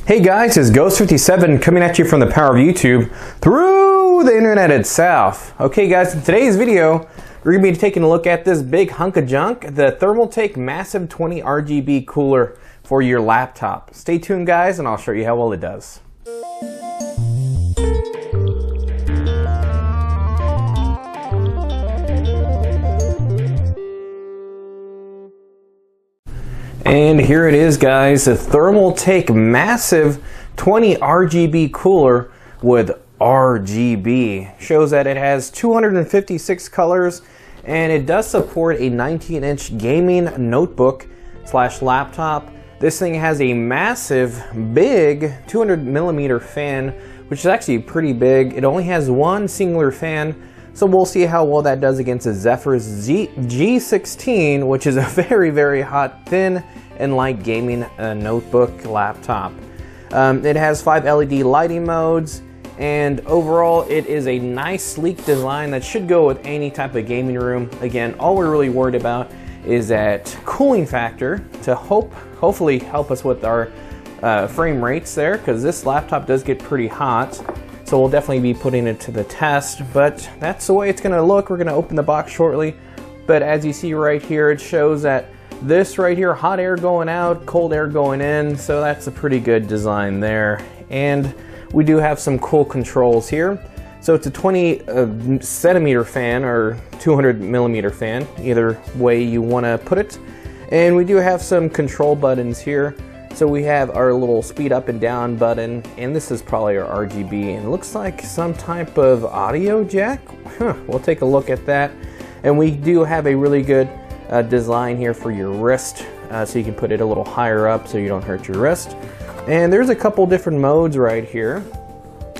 Hey guys, it's Ghost57 coming at you from the power of YouTube through the internet itself. Okay guys, in today's video, we're going to be taking a look at this big hunk of junk, the Thermaltake Massive 20 RGB cooler for your laptop. Stay tuned guys, and I'll show you how well it does. And here it is guys, the Thermaltake Massive 20 RGB cooler with RGB. Shows that it has 256 colors and it does support a 19-inch gaming notebook slash laptop. This thing has a massive, big 200mm fan, which is actually pretty big. It only has one singular fan, so we'll see how well that does against a Zephyrus G16, which is a very, very hot, thin and light gaming notebook laptop. It has 5 LED lighting modes, and overall it is a nice sleek design that should go with any type of gaming room. Again, all we're really worried about is that cooling factor to hopefully help us with our frame rates there, because this laptop does get pretty hot. So we'll definitely be putting it to the test, but that's the way it's going to look. We're going to open the box shortly, but as you see right here, it shows that this right here, hot air going out, cold air going in, so that's a pretty good design there. And we do have some cool controls here. So it's a 20 centimeter fan or 200mm fan, either way you want to put it. And we do have some control buttons here. So we have our little speed up and down button, and this is probably our RGB, and it looks like some type of audio jack. We'll take a look at that. And we do have a really good design here for your wrist, so you can put it a little higher up so you don't hurt your wrist. And there's a couple different modes right here.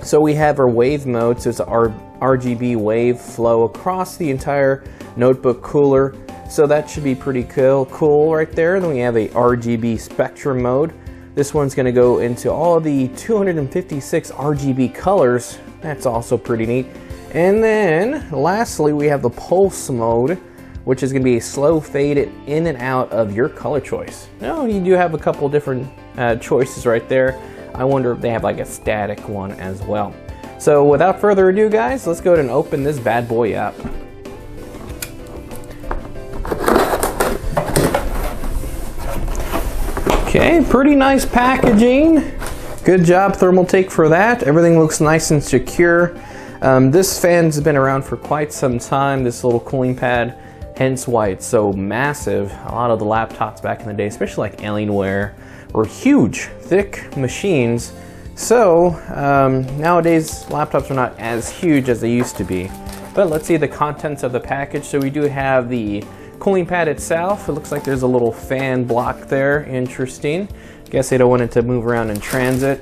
So we have our wave mode, so it's our RGB wave flow across the entire notebook cooler. So that should be pretty cool right there. Then we have a RGB spectrum mode. This one's going to go into all the 256 RGB colors. That's also pretty neat. And then lastly, we have the pulse mode, which is going to be a slow fade in and out of your color choice. Now you do have a couple different choices right there. I wonder if they have like a static one as well. So without further ado guys, let's go ahead and open this bad boy up. Okay, pretty nice packaging. Good job Thermaltake for that. Everything looks nice and secure. This fan's been around for quite some time, this little cooling pad, hence why it's so massive. A lot of the laptops back in the day, especially like Alienware, were huge, thick machines. So nowadays laptops are not as huge as they used to be. But let's see the contents of the package. So we do have the cooling pad itself. It looks like there's a little fan block there. Interesting. Guess they don't want it to move around in transit.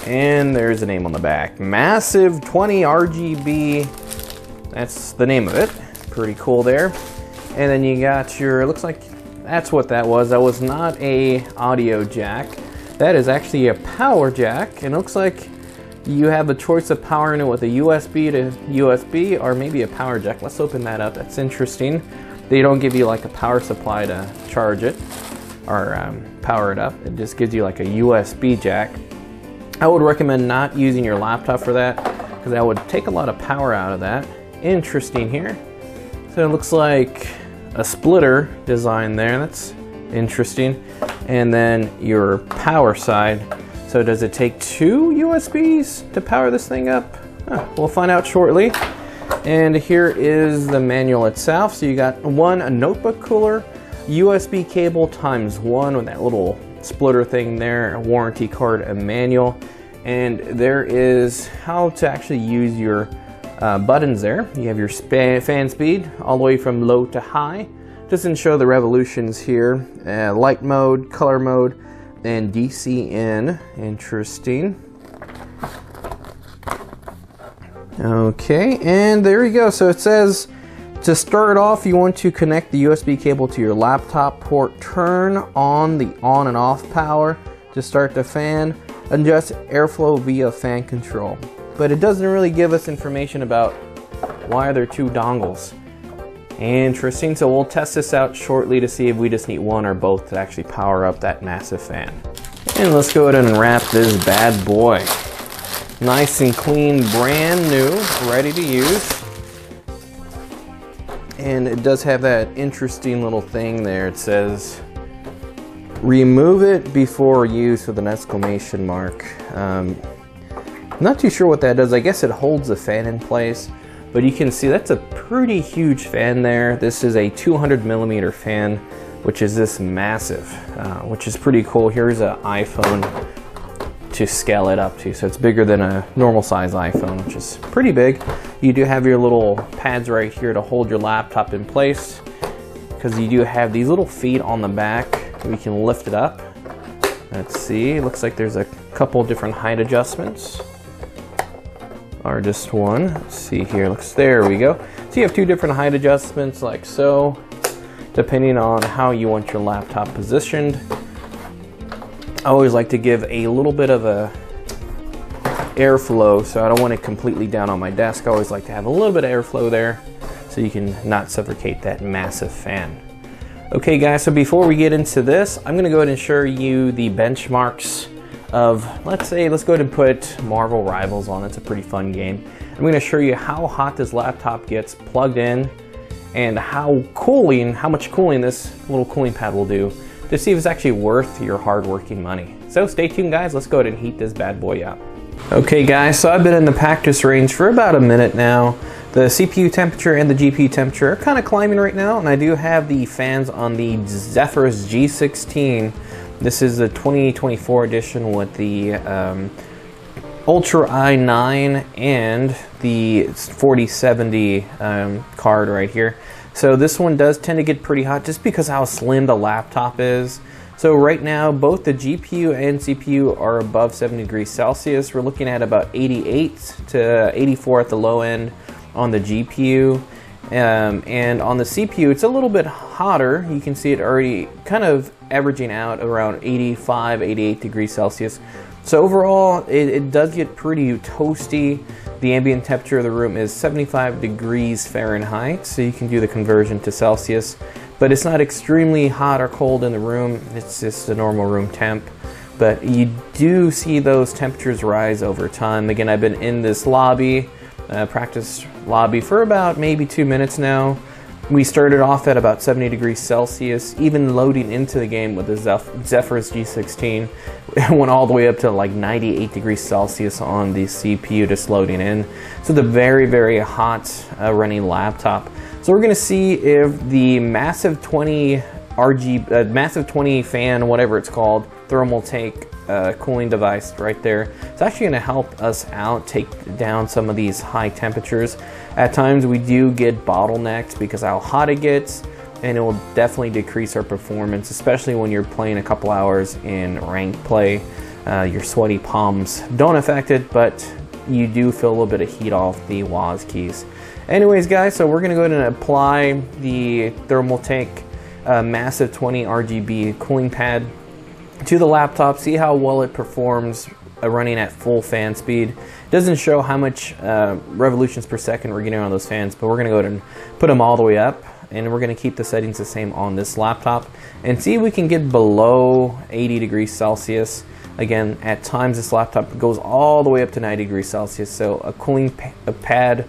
And there's the name on the back. Massive 20 RGB. That's the name of it. Pretty cool there. And then you got your, it looks like that's what that was. That was not a audio jack. That is actually a power jack. And it looks like you have a choice of powering it with a USB to USB or maybe a power jack. Let's open that up. That's interesting. They don't give you like a power supply to charge it or power it up. It just gives you like a USB jack. I would recommend not using your laptop for that because that would take a lot of power out of that. Interesting here. So it looks like a splitter design there. That's interesting. And then your power side. So does it take 2 USBs to power this thing up? We'll find out shortly. And here is the manual itself. So you got one notebook cooler, USB cable ×1 with that little splitter thing there, a warranty card, a manual. And there is how to actually use your buttons there. You have your fan speed all the way from low to high. Doesn't show the revolutions here. Light mode, color mode, and DC in. Interesting. Okay, and there you go. So it says to start off, you want to connect the USB cable to your laptop port, turn on the on and off power to start the fan, adjust airflow via fan control. But it doesn't really give us information about why there are 2 dongles. Interesting, so we'll test this out shortly to see if we just need one or both to actually power up that massive fan. And let's go ahead and unwrap this bad boy. Nice and clean, brand new, ready to use. And it does have that interesting little thing there. It says, remove it before use with an exclamation mark. Not too sure what that does. I guess it holds the fan in place, but you can see that's a pretty huge fan there. This is a 200mm fan, which is this massive, which is pretty cool. Here's an iPhone to scale it up to, so it's bigger than a normal size iPhone, which is pretty big. You do have your little pads right here to hold your laptop in place, because you do have these little feet on the back. We can lift it up. Let's see, looks like there's a couple different height adjustments, or just one. Let's see here, there we go. So you have two different height adjustments like so, depending on how you want your laptop positioned. I always like to give a little bit of a airflow, so I don't want it completely down on my desk. I always like to have a little bit of airflow there so you can not suffocate that massive fan. Okay guys, so before we get into this, I'm gonna go ahead and show you the benchmarks of, let's go ahead and put Marvel Rivals on. It's a pretty fun game. I'm gonna show you how hot this laptop gets plugged in and how much cooling this little cooling pad will do, to see if it's actually worth your hard-working money. So stay tuned guys, let's go ahead and heat this bad boy up. Okay guys, so I've been in the practice range for about a minute now. The CPU temperature and the GPU temperature are kind of climbing right now, and I do have the fans on the Zephyrus G16. This is the 2024 edition with the Ultra i9 and the 4070 card right here. So this one does tend to get pretty hot just because how slim the laptop is. So right now, both the GPU and CPU are above 70 degrees Celsius. We're looking at about 88 to 84 at the low end on the GPU. And on the CPU, it's a little bit hotter. You can see it already kind of averaging out around 85, 88 degrees Celsius. So overall, it does get pretty toasty. The ambient temperature of the room is 75 degrees Fahrenheit, so you can do the conversion to Celsius. But it's not extremely hot or cold in the room. It's just a normal room temp. But you do see those temperatures rise over time. Again, I've been in this lobby, practice lobby, for about maybe 2 minutes now. We started off at about 70 degrees Celsius, even loading into the game with the Zephyrus G16. It went all the way up to like 98 degrees Celsius on the CPU just loading in. So the very, very hot running laptop. So we're gonna see if the Massive 20 Massive 20 fan, whatever it's called, Thermaltake cooling device right there. It's actually gonna help us out, take down some of these high temperatures. At times we do get bottlenecked because how hot it gets, and it will definitely decrease our performance, especially when you're playing a couple hours in ranked play. Your sweaty palms don't affect it, but you do feel a little bit of heat off the WAS keys. Anyways guys, so we're gonna go ahead and apply the Thermaltake Massive 20 RGB cooling pad to the laptop, see how well it performs running at full fan speed. It doesn't show how much revolutions per second we're getting on those fans, but we're gonna go ahead and put them all the way up, and we're gonna keep the settings the same on this laptop and see if we can get below 80 degrees Celsius. Again, at times this laptop goes all the way up to 90 degrees Celsius, so a cooling pad,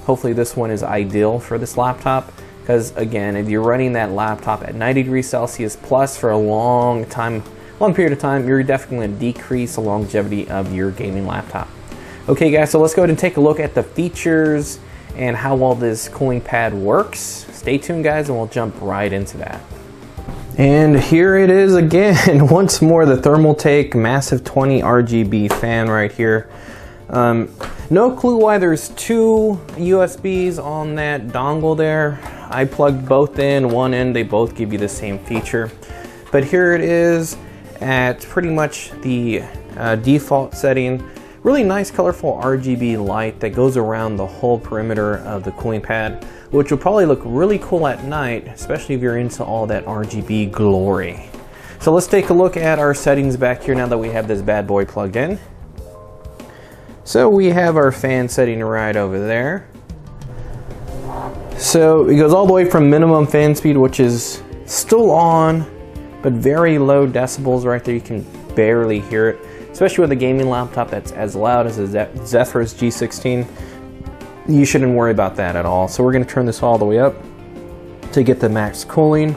hopefully this one is ideal for this laptop, because again, if you're running that laptop at 90 degrees Celsius plus for a long period of time, you're definitely going to decrease the longevity of your gaming laptop. Okay guys, so let's go ahead and take a look at the features and how well this cooling pad works. Stay tuned guys, and we'll jump right into that. And here it is again, once more, the Thermaltake Massive 20 RGB fan right here. No clue why there's two USBs on that dongle there. I plugged both in, one end, they both give you the same feature. But here it is at pretty much the default setting. Really nice colorful RGB light that goes around the whole perimeter of the cooling pad, which will probably look really cool at night, especially if you're into all that RGB glory. So let's take a look at our settings back here now that we have this bad boy plugged in. So we have our fan setting right over there. So it goes all the way from minimum fan speed, which is still on, but very low decibels right there. You can barely hear it, especially with a gaming laptop that's as loud as a Zephyrus G16. You shouldn't worry about that at all. So we're going to turn this all the way up to get the max cooling.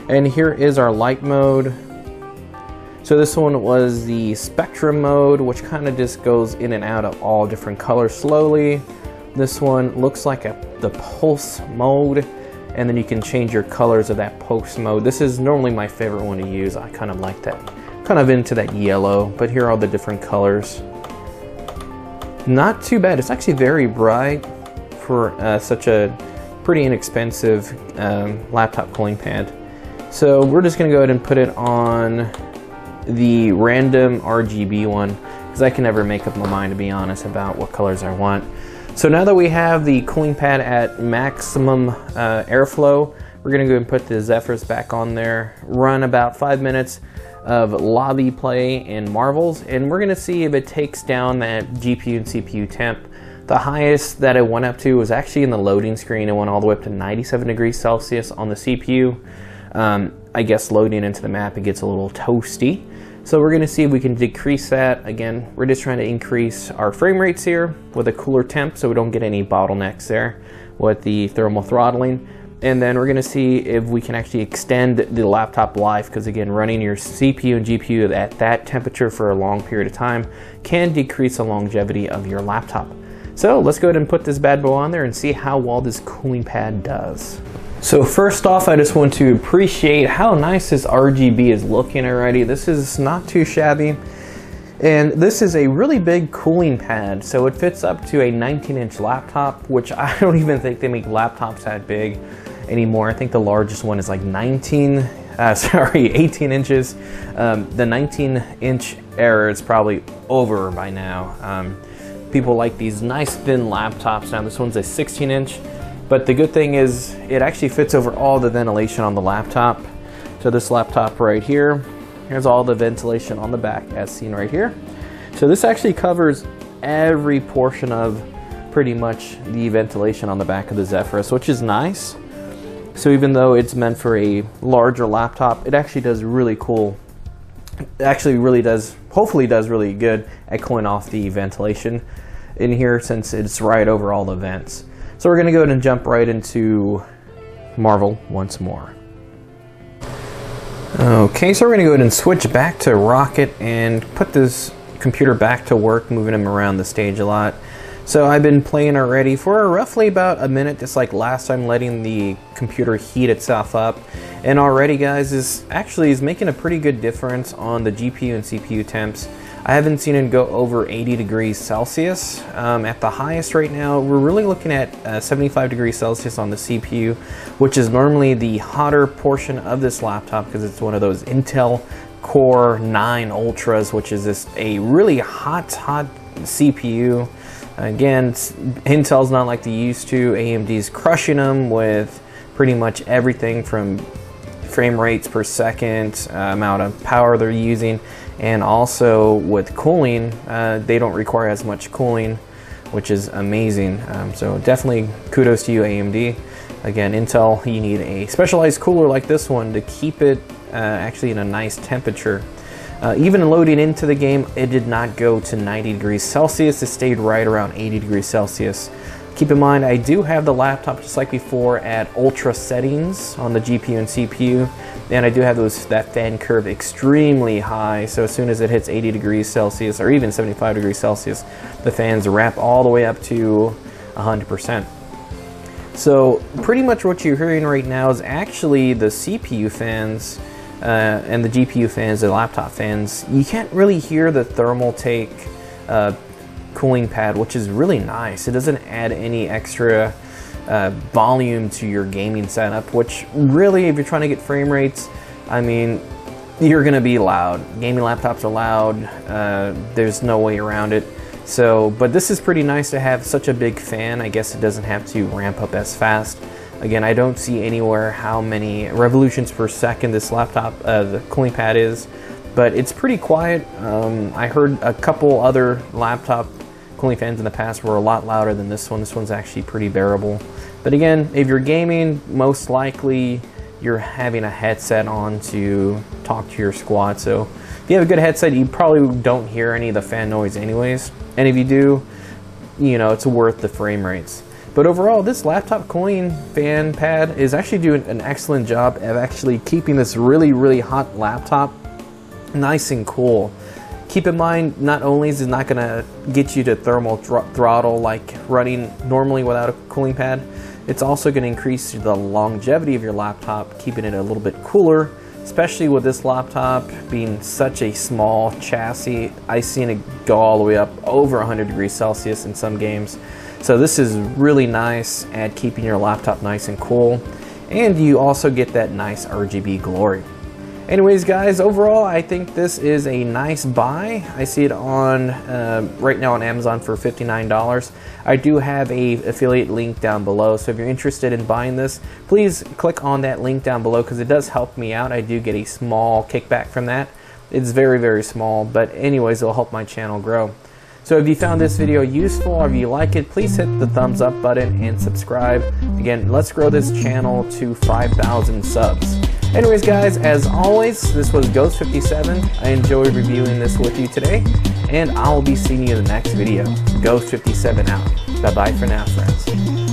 And here is our light mode. So this one was the spectrum mode, which kind of just goes in and out of all different colors slowly. This one looks like the pulse mode, and then you can change your colors of that pulse mode. This is normally my favorite one to use. I kind of like that, kind of into that yellow, but here are all the different colors. Not too bad. It's actually very bright for such a pretty inexpensive laptop cooling pad. So we're just gonna go ahead and put it on the random RGB one, because I can never make up my mind, to be honest, about what colors I want. So now that we have the cooling pad at maximum airflow, we're gonna go and put the Zephyrus back on there, run about 5 minutes of lobby play in Marvels, and we're gonna see if it takes down that GPU and CPU temp. The highest that it went up to was actually in the loading screen. It went all the way up to 97 degrees Celsius on the CPU. I guess loading into the map, it gets a little toasty. So we're gonna see if we can decrease that. Again, we're just trying to increase our frame rates here with a cooler temp so we don't get any bottlenecks there with the thermal throttling. And then we're gonna see if we can actually extend the laptop life, because again, running your CPU and GPU at that temperature for a long period of time can decrease the longevity of your laptop. So let's go ahead and put this bad boy on there and see how well this cooling pad does. So first off, I just want to appreciate how nice this RGB is looking already. This is not too shabby. And this is a really big cooling pad. So it fits up to a 19-inch laptop, which I don't even think they make laptops that big anymore. I think the largest one is like 18 inches. The 19-inch era is probably over by now. People like these nice thin laptops. Now this one's a 16-inch. But the good thing is it actually fits over all the ventilation on the laptop. So this laptop right here, here's all the ventilation on the back as seen right here. So this actually covers every portion of pretty much the ventilation on the back of the Zephyrus, which is nice. So even though it's meant for a larger laptop, it actually does really cool. It actually really does, hopefully does really good at cooling off the ventilation in here, since it's right over all the vents. So we're gonna go ahead and jump right into Marvel once more. Okay, so we're gonna go ahead and switch back to Rocket and put this computer back to work, moving him around the stage a lot. So I've been playing already for roughly about a minute, just like last time, letting the computer heat itself up. And already, guys, this actually is making a pretty good difference on the GPU and CPU temps. I haven't seen it go over 80 degrees Celsius. At the highest right now, we're really looking at 75 degrees Celsius on the CPU, which is normally the hotter portion of this laptop, because it's one of those Intel Core 9 Ultras, which is just a really hot CPU. Again, Intel's not like they used to. AMD's crushing them with pretty much everything from frame rates per second, amount of power they're using, and also with cooling, they don't require as much cooling, which is amazing. So definitely kudos to you, AMD. Again, Intel, you need a specialized cooler like this one to keep it actually in a nice temperature. Even loading into the game, it did not go to 90 degrees Celsius. It stayed right around 80 degrees Celsius. Keep in mind, I do have the laptop just like before at ultra settings on the GPU and CPU, and I do have that fan curve extremely high, so as soon as it hits 80 degrees Celsius or even 75 degrees Celsius, the fans ramp all the way up to 100%. So pretty much what you're hearing right now is actually the CPU fans and the GPU fans, the laptop fans. You can't really hear the Thermaltake cooling pad, which is really nice. It doesn't add any extra volume to your gaming setup, which really, if you're trying to get frame rates, I mean, you're gonna be loud. Gaming laptops are loud. There's no way around it. So, but this is pretty nice to have such a big fan. I guess it doesn't have to ramp up as fast. Again, I don't see anywhere how many revolutions per second this laptop, the cooling pad is, but it's pretty quiet. I heard a couple other laptop cooling fans in the past were a lot louder than this one. This one's actually pretty bearable. But again, if you're gaming, most likely you're having a headset on to talk to your squad. So if you have a good headset, you probably don't hear any of the fan noise anyways. And if you do, you know, it's worth the frame rates. But overall, this laptop cooling fan pad is actually doing an excellent job of actually keeping this really, really hot laptop nice and cool. Keep in mind, not only is it not going to get you to thermal throttle like running normally without a cooling pad, it's also going to increase the longevity of your laptop, keeping it a little bit cooler, especially with this laptop being such a small chassis. I've seen it go all the way up over 100 degrees Celsius in some games. So this is really nice at keeping your laptop nice and cool, and you also get that nice RGB glory. Anyways guys, overall I think this is a nice buy. I see it on right now on Amazon for $59. I do have a affiliate link down below, so if you're interested in buying this, please click on that link down below because it does help me out. I do get a small kickback from that. It's very, very small, but anyways, it'll help my channel grow. So if you found this video useful or if you like it, please hit the thumbs up button and subscribe. Again, let's grow this channel to 5,000 subs. Anyways guys, as always, this was Ghost57. I enjoyed reviewing this with you today, and I'll be seeing you in the next video. Ghost57 out. Bye-bye for now, friends.